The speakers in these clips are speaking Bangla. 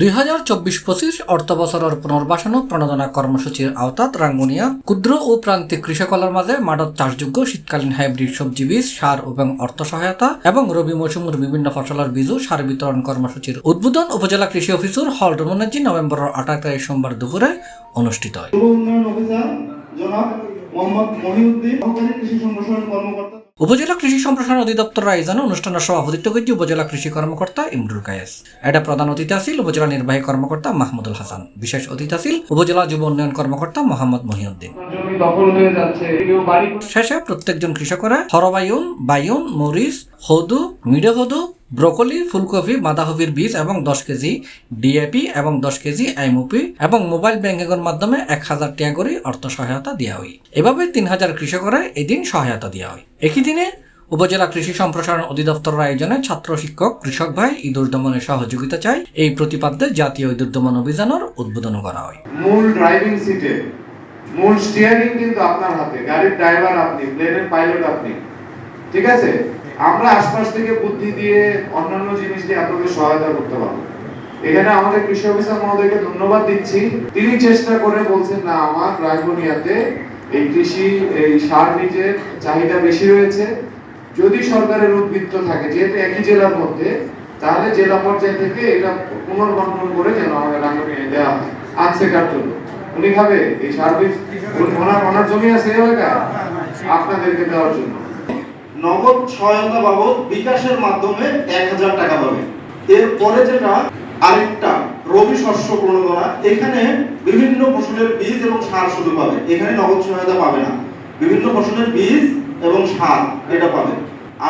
2024-25 অর্থ বছরের পুনর্বাসন ও প্রণোদনা কর্মসূচির আওতাত রাঙ্গুনিয়া ক্ষুদ্র ও প্রান্তিক কৃষকলার মাঝে মাঠত চাষযোগ্য শীতকালীন হাইব্রিড সবজি বীজ, সার এবং অর্থ সহায়তা এবং রবি মৌসুমের বিভিন্ন ফসলের বীজ ও সার বিতরণ কর্মসূচির উদ্বোধন উপজেলা কৃষি অফিসর হলডমনেজি নভেম্বরের 28 তারিখ সোমবার দুপুরে অনুষ্ঠিত হয়। উপজেলা কৃষি সম্প্রসারণ অধিদপ্তর আয়োজনে অনুষ্ঠানের সভাপতিত্ব করেছে উপজেলা কৃষি কর্মকর্তা ইমরুল কায়েস। এটা প্রধান অতিথি আছিল উপজেলা নির্বাহী কর্মকর্তা মাহমুদুল হাসান। বিশেষ অতিথি আছিল উপজেলা যুব উন্নয়ন কর্মকর্তা মোহাম্মদ মহিউদ্দিন। শেষে প্রত্যেকজন কৃষকরা হরবায়ুন, বায়ুন, মরিচ, হদু, মিডে হদু, ব্রোকলি, ফুলকপি, বাঁধাকপির বীজ এবং 10 কেজি ডিএপি এবং 10 কেজি এমওপি এবং মোবাইল ব্যাংকিংয়ের মাধ্যমে 1000 টাকা করে অর্থ সহায়তা দেওয়া হয়। এভাবে 3000 কৃষকরা এদিন সহায়তা দেওয়া হয়। একই দিনে উপজেলা কৃষি সম্প্রসারণ অধিদপ্তরের আয়োজনে ছাত্র শিক্ষক কৃষক ভাই ইঁদুর দমনের সহযোগিতা চাই এই প্রতিপাদ্যে জাতীয় ইঁদুর দমন অভিযানের উদ্বোধন করা হয়। মূল ড্রাইভিং সিটে মূল স্টিয়ারিং কিন্তু আপনার হাতে, গাড়ির ড্রাইভার আপনি, প্লেনের পাইলট আপনি, ঠিক আছে? আমরা আশপাশ থেকে বুদ্ধি দিয়ে অন্যান্য জিনিস দিয়ে আপনাদের সহায়তা করতে পারবো। এখানে আমাদের কৃষি অফিসার মহোদয়কে ধন্যবাদ দিচ্ছি। তিনি চেষ্টা করে বলছেন না আমার রায়পুরিয়াতে এই কৃষি এই সার বীজের চাহিদা বেশি রয়েছে, যদি সরকারের উদ্বৃত্ত থাকে যেহেতু একই জেলার মধ্যে, তাহলে জেলা পর্যায় থেকে এটা পুনর্বন্টন করে যেন আমাদের রাঙ্গুনিয়ায় দেওয়া হয় আনছে কার জন্য। উনি খাবে এই সার বীজ, ওনার জমি আছে এই এলাকায় আপনাদেরকে দেওয়ার জন্য। নগদ সহায়তা বাবদ বিকাশের মাধ্যমে 1000 টাকা পাবে। এরপরে যেটা আরেকটা রবি শস্য প্রণোদনা, এখানে বিভিন্ন ফসলের বীজ এবং সার শুধু পাবে, এখানে নগদ সহায়তা পাবে না। বিভিন্ন ফসলের বীজ এবং সার এটা পাবে।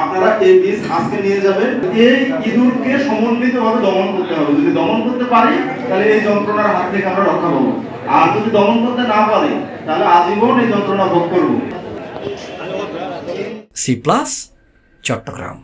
আপনারা এই বীজ আজকে নিয়ে যাবেন। এই ইঁদুরকে সমন্বিতভাবে দমন করতে হবে। যদি দমন করতে পারি তাহলে এই যন্ত্রণার হাত থেকে আমরা রক্ষা পাবো, আর যদি দমন করতে না পারি তাহলে আজীবন এই যন্ত্রণা ভোগ করবো। C+, চট্টগ্রাম।